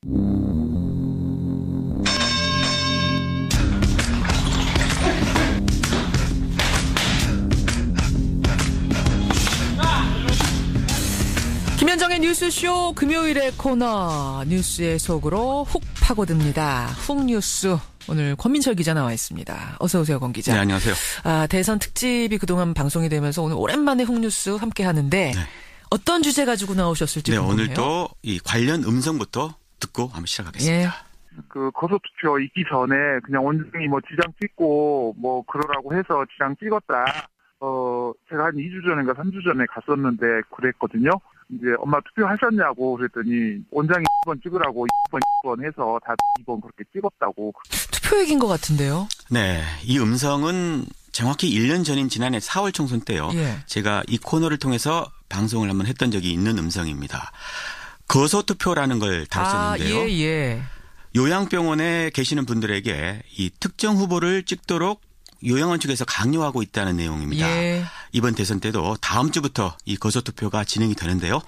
김현정의 뉴스쇼 금요일의 코너 뉴스의 속으로 훅 파고듭니다. 훅 뉴스. 오늘 권민철 기자 나와 있습니다. 어서 오세요, 권 기자. 네, 안녕하세요. 대선 특집이 그동안 방송이 되면서 오늘 오랜만에 훅 뉴스 함께 하는데 네. 어떤 주제 가지고 나오셨을지 궁금해요. 오늘도 이 관련 음성부터 듣고 한번 시작하겠습니다. 예. 그 거소투표 있기 전에 그냥 원장이 지장 찍고 그러라고 해서 지장 찍었다. 제가 한 2주 전인가 3주 전에 갔었는데 그랬거든요. 이제 엄마 투표하셨냐고 그랬더니 원장이 2번 찍으라고 2번 해서 다 2번 그렇게 찍었다고. 투표 얘기인 것 같은데요. 네, 이 음성은 정확히 1년 전인 지난해 4월 총선 때요. 예. 제가 이 코너를 통해서 방송을 한번 했던 적이 있는 음성입니다. 거소투표라는 걸 다뤘었는데요. 예. 요양병원에 계시는 분들에게 이 특정 후보를 찍도록 요양원 측에서 강요하고 있다는 내용입니다. 예. 이번 대선 때도 다음 주부터 이 거소투표가 진행이 되는데요.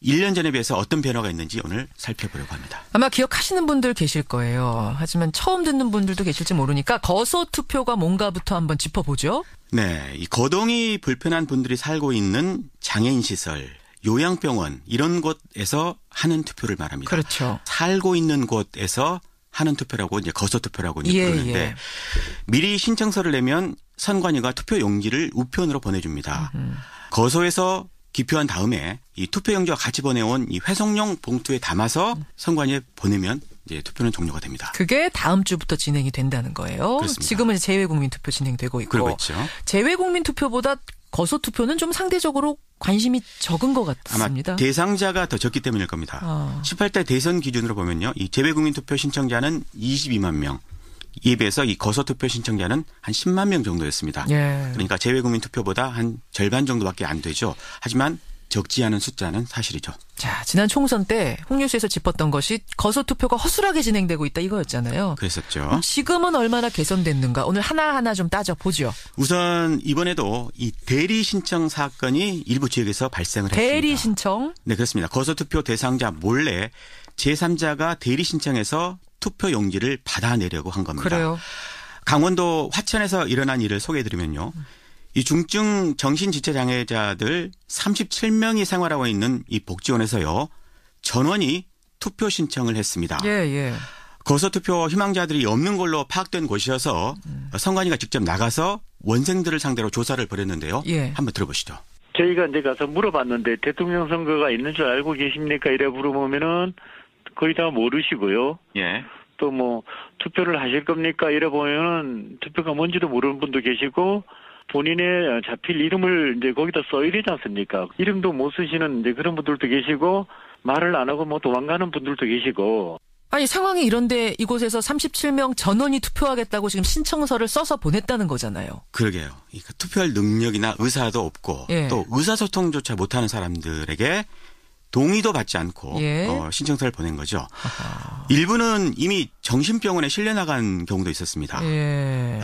1년 전에 비해서 어떤 변화가 있는지 오늘 살펴보려고 합니다. 아마 기억하시는 분들 계실 거예요. 하지만 처음 듣는 분들도 계실지 모르니까 거소투표가 뭔가부터 한번 짚어보죠. 네, 이 거동이 불편한 분들이 살고 있는 장애인 시설, 요양병원 이런 곳에서 하는 투표를 말합니다. 그렇죠. 살고 있는 곳에서 하는 투표라고 이제 거소투표라고 부르는데 미리 신청서를 내면 선관위가 투표 용지를 우편으로 보내줍니다. 거소에서 기표한 다음에 이 투표 용지와 같이 보내온 이 회송용 봉투에 담아서 선관위에 보내면 이제 투표는 종료가 됩니다. 그게 다음 주부터 진행이 된다는 거예요. 그렇습니다. 지금은 재외국민 투표 진행되고 있고. 그러고 있죠. 재외국민 투표보다 거소투표는 좀 상대적으로 관심이 적은 것 같습니다. 아마 대상자가 더 적기 때문일 겁니다. 18대 대선 기준으로 보면요. 이 재외국민 투표 신청자는 22만 명. 이에 비해서 이 거소투표 신청자는 한 10만 명 정도였습니다. 예. 그러니까 재외국민 투표보다 한 절반 정도밖에 안 되죠. 하지만 적지 않은 숫자는 사실이죠. 자, 지난 총선 때 홍뉴스에서 짚었던 것이 거소투표가 허술하게 진행되고 있다 이거였잖아요. 그랬었죠. 지금은 얼마나 개선됐는가 오늘 하나하나 좀 따져보죠. 우선 이번에도 이 대리 신청 사건이 일부 지역에서 발생을 했습니다. 대리 신청? 네, 그렇습니다. 거소투표 대상자 몰래 제3자가 대리 신청해서 투표 용지를 받아내려고 한 겁니다. 그래요. 강원도 화천에서 일어난 일을 소개해드리면요. 이 중증 정신지체장애자들 37명이 생활하고 있는 이 복지원에서요. 전원이 투표 신청을 했습니다. 예. 거소투표 희망자들이 없는 걸로 파악된 곳이어서 선관위가 직접 나가서 원생들을 상대로 조사를 벌였는데요. 예. 한번 들어보시죠. 저희가 이제 가서 물어봤는데 대통령 선거가 있는 줄 알고 계십니까? 이래 물어보면은 거의 다 모르시고요. 예. 또 투표를 하실 겁니까? 이래 보면은 투표가 뭔지도 모르는 분도 계시고 본인의 자필 이름을 이제 거기다 써야 되지 않습니까? 이름도 못 쓰시는 이제 그런 분들도 계시고 말을 안 하고 도망가는 분들도 계시고. 아니 상황이 이런데 이곳에서 37명 전원이 투표하겠다고 지금 신청서를 써서 보냈다는 거잖아요. 그러게요. 투표할 능력이나 의사도 없고 또 의사소통조차 못하는 사람들에게 동의도 받지 않고 신청서를 보낸 거죠. 아하. 일부는 이미 정신병원에 실려 나간 경우도 있었습니다.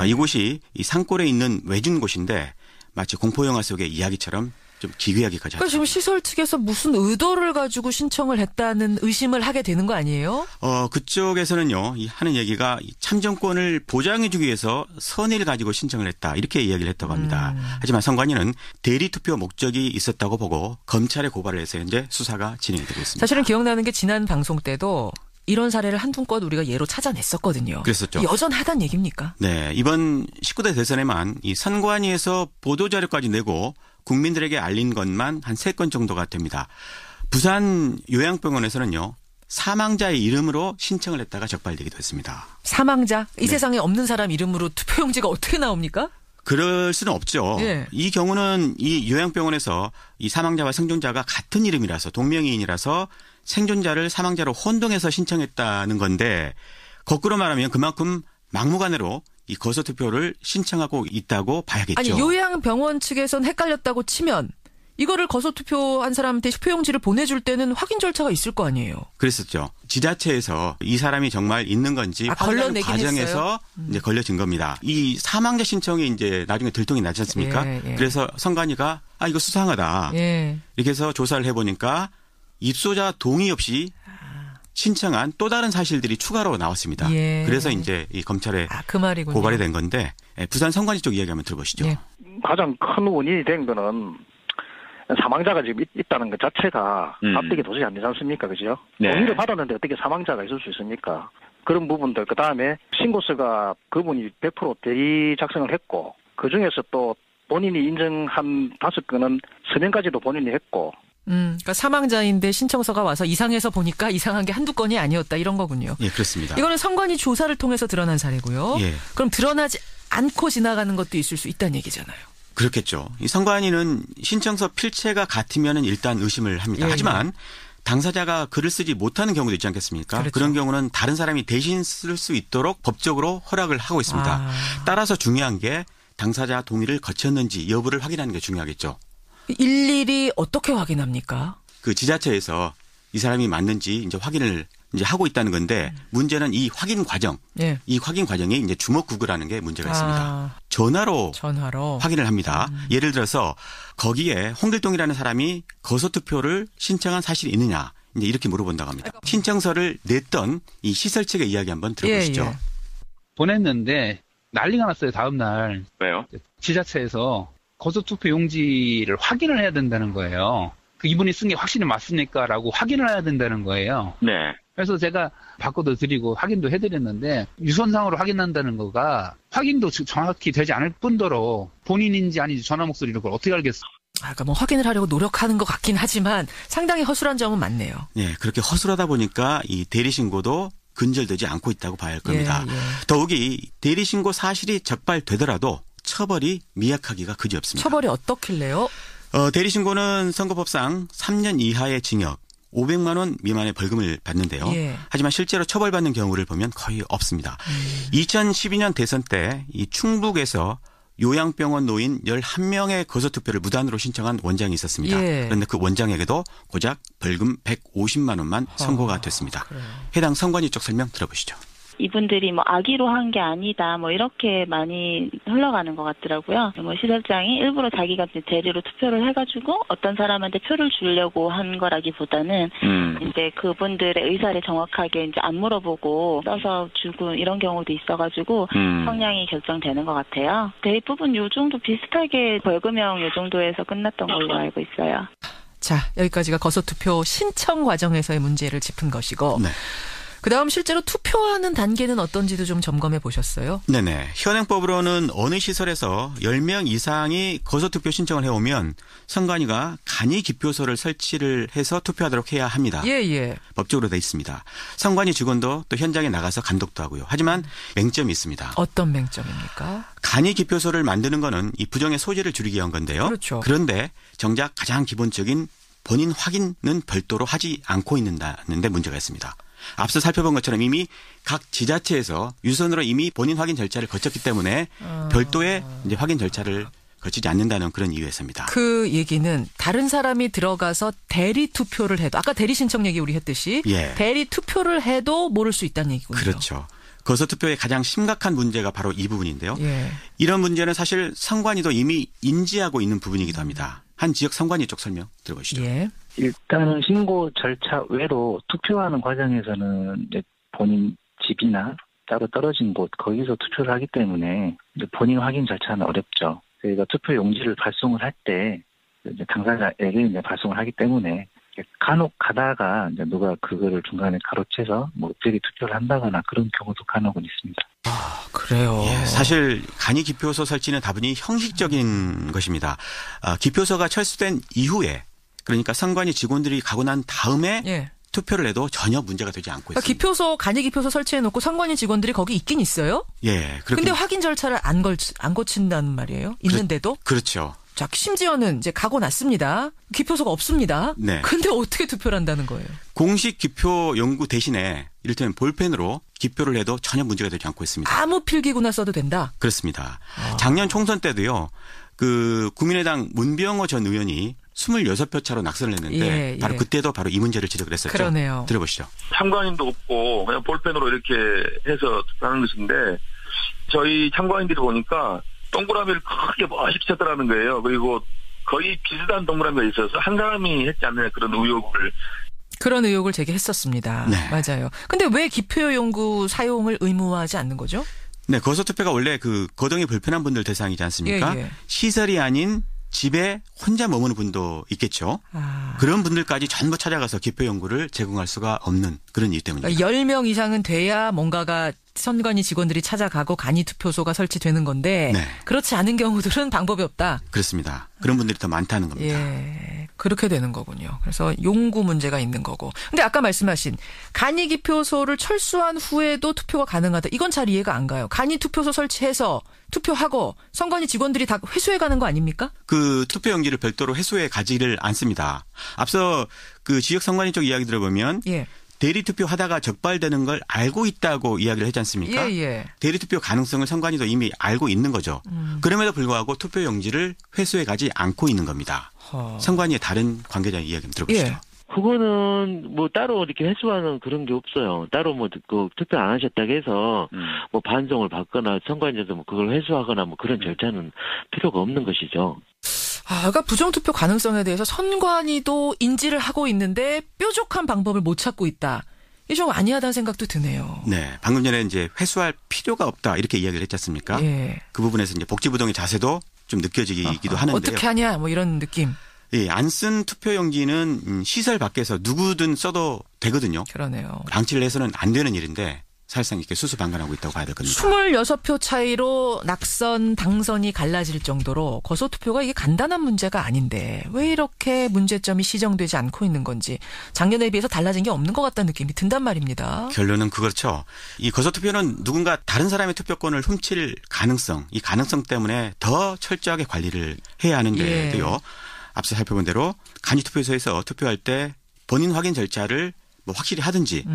이곳이 이 산골에 있는 외진 곳인데 마치 공포영화 속의 이야기처럼 좀 기괴하기까지 하죠. 그러니까 지금 시설 측에서 무슨 의도를 가지고 신청을 했다는 의심을 하게 되는 거 아니에요? 그쪽에서는요. 하는 얘기가 참정권을 보장해주기 위해서 선의를 가지고 신청을 했다. 이렇게 이야기를 했다고 합니다. 하지만 선관위는 대리투표 목적이 있었다고 보고 검찰에 고발을 해서 현재 수사가 진행이 되고 있습니다. 사실은 기억나는 게 지난 방송 때도 이런 사례를 한두 건 우리가 예로 찾아냈었거든요. 그랬었죠. 여전하단 얘기입니까? 네. 이번 19대 대선에만 이 선관위에서 보도자료까지 내고 국민들에게 알린 것만 한 3건 정도가 됩니다. 부산 요양병원에서는요. 사망자의 이름으로 신청을 했다가 적발되기도 했습니다. 사망자? 이 세상에 없는 사람 이름으로 투표용지가 어떻게 나옵니까? 그럴 수는 없죠. 이 경우는 이 요양병원에서 이 사망자와 생존자가 같은 이름이라서 동명이인이라서 생존자를 사망자로 혼동해서 신청했다는 건데 거꾸로 말하면 그만큼 막무가내로 이 거소투표를 신청하고 있다고 봐야겠죠. 아니 요양병원 측에선 헷갈렸다고 치면 이거를 거소투표한 사람한테 투표용지를 보내줄 때는 확인 절차가 있을 거 아니에요. 그랬었죠. 지자체에서 이 사람이 정말 있는 건지 판단 과정에서 이제 걸려진 겁니다. 이 사망자 신청이 이제 나중에 들통이 나지 않습니까? 그래서 선관위가 이거 수상하다. 이렇게 해서 조사를 해보니까 입소자 동의 없이 신청한 또 다른 사실들이 추가로 나왔습니다. 예. 그래서 이제 이 검찰에 그 말이군요. 고발이 된 건데 부산 선관위 쪽 이야기 한번 들어보시죠. 예. 가장 큰 원인이 된 거는 사망자가 지금 있다는 것 자체가 납득이 도저히 안 되지 않습니까? 그죠? 네. 동의를 받았는데 어떻게 사망자가 있을 수 있습니까? 그런 부분들, 그 다음에 신고서가 그분이 100% 대리 작성을 했고, 그 중에서 또 본인이 인정한 5건은 서명까지도 본인이 했고. 그러니까 사망자인데 신청서가 와서 이상해서 보니까 이상한 게 한두 건이 아니었다 이런 거군요. 예, 그렇습니다. 이거는 선관위 조사를 통해서 드러난 사례고요. 예. 그럼 드러나지 않고 지나가는 것도 있을 수 있다는 얘기잖아요. 그렇겠죠. 이 선관위는 신청서 필체가 같으면 일단 의심을 합니다. 예, 하지만 당사자가 글을 쓰지 못하는 경우도 있지 않겠습니까? 그렇죠. 그런 경우는 다른 사람이 대신 쓸 수 있도록 법적으로 허락을 하고 있습니다. 따라서 중요한 게 당사자 동의를 거쳤는지 여부를 확인하는 게 중요하겠죠. 일일이 어떻게 확인합니까? 그 지자체에서 이 사람이 맞는지 이제 확인을 이제 하고 있다는 건데 문제는 이 확인 과정, 예. 이 확인 과정이 이제 주먹구구라는 게 문제가 있습니다. 전화로 확인을 합니다. 예를 들어서 거기에 홍길동이라는 사람이 거소투표를 신청한 사실이 있느냐 이제 이렇게 물어본다고 합니다. 신청서를 냈던 이 시설 측의 이야기 한번 들어보시죠. 예. 보냈는데 난리가 났어요. 다음 날. 왜요? 지자체에서 거소투표 용지를 확인을 해야 된다는 거예요. 그 이분이 쓴 게 확실히 맞습니까? 라고 확인을 해야 된다는 거예요. 네. 그래서 제가 바꿔도 드리고 확인도 해드렸는데 유선상으로 확인한다는 거가 확인도 정확히 되지 않을 뿐더러 본인인지 아닌지 전화 목소리를 그걸 어떻게 알겠어? 그러니까 뭐 확인을 하려고 노력하는 것 같긴 하지만 상당히 허술한 점은 많네요. 네, 그렇게 허술하다 보니까 이 대리신고도 근절되지 않고 있다고 봐야 할 겁니다. 예. 더욱이 대리신고 사실이 적발되더라도 처벌이 미약하기가 그지없습니다. 처벌이 어떻길래요? 대리신고는 선거법상 3년 이하의 징역, 500만 원 미만의 벌금을 받는데요. 예. 하지만 실제로 처벌받는 경우를 보면 거의 없습니다. 2012년 대선 때 이 충북에서 요양병원 노인 11명의 거소투표를 무단으로 신청한 원장이 있었습니다. 예. 그런데 그 원장에게도 고작 벌금 150만 원만 선고가 됐습니다. 그래요. 해당 선관위 쪽 설명 들어보시죠. 이분들이 뭐 악의로 한 게 아니다 뭐 이렇게 많이 흘러가는 것 같더라고요. 뭐 시설장이 일부러 자기가 대리로 투표를 해가지고 어떤 사람한테 표를 주려고 한 거라기보다는 이제 그분들의 의사를 정확하게 이제 안 물어보고 써서 주고 이런 경우도 있어가지고 성향이 결정되는 것 같아요. 대부분 요 정도 비슷하게 벌금형 요 정도에서 끝났던 걸로 알고 있어요. 자, 여기까지가 거소투표 신청 과정에서의 문제를 짚은 것이고. 네. 그다음 실제로 투표하는 단계는 어떤지도 좀 점검해 보셨어요? 네네. 현행법으로는 어느 시설에서 10명 이상이 거소투표 신청을 해오면 선관위가 간이 기표소를 설치를 해서 투표하도록 해야 합니다. 예. 법적으로 돼 있습니다. 선관위 직원도 또 현장에 나가서 감독도 하고요. 하지만 맹점이 있습니다. 어떤 맹점입니까? 간이 기표소를 만드는 거는 이 부정의 소지를 줄이기 위한 건데요. 그렇죠. 그런데 정작 가장 기본적인 본인 확인은 별도로 하지 않고 있는데 문제가 있습니다. 앞서 살펴본 것처럼 이미 각 지자체에서 유선으로 이미 본인 확인 절차를 거쳤기 때문에 별도의 이제 확인 절차를 거치지 않는다는 그런 이유에서입니다. 그 얘기는 다른 사람이 들어가서 대리 투표를 해도 아까 대리 신청 얘기 우리 했듯이 예. 대리 투표를 해도 모를 수 있다는 얘기군요. 그렇죠. 거소투표의 가장 심각한 문제가 바로 이 부분인데요. 예. 이런 문제는 사실 선관위도 이미 인지하고 있는 부분이기도 합니다. 한 지역 선관위 쪽 설명 들어보시죠. 예. 일단은 신고 절차 외로 투표하는 과정에서는 이제 본인 집이나 따로 떨어진 곳 거기서 투표를 하기 때문에 이제 본인 확인 절차는 어렵죠. 저희가 투표 용지를 발송을 할 때 이제 당사자에게 이제 발송을 하기 때문에 간혹 가다가 이제 누가 그거를 중간에 가로채서 뭐 대리 투표를 한다거나 그런 경우도 간혹은 있습니다. 아, 그래요. 예, 사실 간이 기표소 설치는 다분히 형식적인 것입니다. 기표소가 철수된 이후에 그러니까 선관위 직원들이 가고 난 다음에 예. 투표를 해도 전혀 문제가 되지 않고 그러니까 있습니다. 간이 기표소 설치해놓고 선관위 직원들이 거기 있긴 있어요? 예. 근데 확인 절차를 안 거친다는 말이에요? 있는데도? 그렇죠. 자, 심지어는 이제 가고 났습니다. 기표소가 없습니다. 네. 근데 어떻게 투표를 한다는 거예요? 공식 기표 연구 대신에 이를테면 볼펜으로 기표를 해도 전혀 문제가 되지 않고 있습니다. 아무 필기구나 써도 된다? 그렇습니다. 작년 총선 때도요. 그 국민의당 문병호 전 의원이 26표 차로 낙선을 했는데 바로 그때도 바로 이 문제를 지적을 했었죠. 그러네요. 들어보시죠. 참관인도 없고 그냥 볼펜으로 이렇게 해서 하는 것인데 저희 참관인들이 보니까 동그라미를 크게 멋있게 쳤더라는 거예요. 그리고 거의 비슷한 동그라미가 있어서 한 사람이 했지 않느냐 그런 의혹을. 그런 의혹을 제기했었습니다. 네. 맞아요. 근데 왜 기표 용구 사용을 의무화하지 않는 거죠? 네, 거소 투표가 원래 그 거동이 불편한 분들 대상이지 않습니까? 예. 시설이 아닌 집에 혼자 머무는 분도 있겠죠. 그런 분들까지 전부 찾아가서 기표 용구를 제공할 수가 없는 그런 이유 때문입니다. 10명 이상은 돼야 뭔가가 선관위 직원들이 찾아가고 간이 투표소가 설치되는 건데 네. 그렇지 않은 경우들은 방법이 없다. 그렇습니다. 그런 분들이 더 많다는 겁니다. 예, 그렇게 되는 거군요. 그래서 용구 문제가 있는 거고. 근데 아까 말씀하신 간이 기표소를 철수한 후에도 투표가 가능하다. 이건 잘 이해가 안 가요. 간이 투표소 설치해서 투표하고 선관위 직원들이 다 회수해 가는 거 아닙니까? 그 투표용지를 별도로 회수해 가지를 않습니다. 앞서 그 지역 선관위 쪽 이야기 들어보면 예. 대리투표 하다가 적발되는 걸 알고 있다고 이야기를 했지 않습니까? 예. 대리투표 가능성을 선관위도 이미 알고 있는 거죠. 그럼에도 불구하고 투표용지를 회수해 가지 않고 있는 겁니다. 선관위의 다른 관계자의 이야기 좀 들어보시죠. 예. 그거는 뭐 따로 이렇게 회수하는 그런 게 없어요. 따로 뭐 그 투표 안 하셨다고 해서 뭐 반송을 받거나 선관위에서 뭐 그걸 회수하거나 뭐 그런 절차는 필요가 없는 것이죠. 그러니까 부정투표 가능성에 대해서 선관위도 인지를 하고 있는데 뾰족한 방법을 못 찾고 있다. 이게 좀 아니하다는 생각도 드네요. 네, 방금 전에 이제 회수할 필요가 없다 이렇게 이야기를 했지 않습니까? 예. 그 부분에서 이제 복지부동의 자세도 좀 느껴지기도 하는데요. 어떻게 하냐 뭐 이런 느낌. 예, 안 쓴 투표용지는 시설 밖에서 누구든 써도 되거든요. 그러네요. 방치를 해서는 안 되는 일인데 사실상 이렇게 수수방관하고 있다고 봐야 될 겁니다. 26표 차이로 낙선, 당선이 갈라질 정도로 거소투표가 이게 간단한 문제가 아닌데 왜 이렇게 문제점이 시정되지 않고 있는 건지 작년에 비해서 달라진 게 없는 것 같다는 느낌이 든단 말입니다. 결론은 그렇죠. 이 거소투표는 누군가 다른 사람의 투표권을 훔칠 가능성, 이 가능성 때문에 더 철저하게 관리를 해야 하는데도요. 예. 앞서 살펴본 대로 간이투표소에서 투표할 때 본인 확인 절차를 뭐 확실히 하든지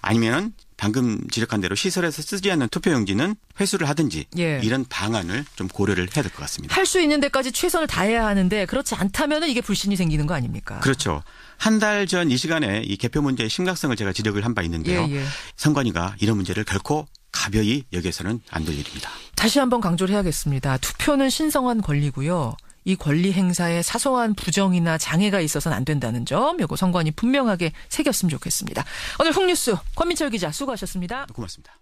아니면 방금 지적한 대로 시설에서 쓰지 않는 투표용지는 회수를 하든지 예. 이런 방안을 좀 고려를 해야 될 것 같습니다. 할 수 있는 데까지 최선을 다해야 하는데 그렇지 않다면 이게 불신이 생기는 거 아닙니까? 그렇죠. 한 달 전 이 시간에 이 개표 문제의 심각성을 제가 지적을 한 바 있는데요. 예. 선관위가 이런 문제를 결코 가벼이 여겨서는 안 될 일입니다. 다시 한번 강조를 해야겠습니다. 투표는 신성한 권리고요. 이 권리 행사에 사소한 부정이나 장애가 있어서는 안 된다는 점, 요거 선관위 분명하게 새겼으면 좋겠습니다. 오늘 훅뉴스 권민철 기자 수고하셨습니다. 고맙습니다.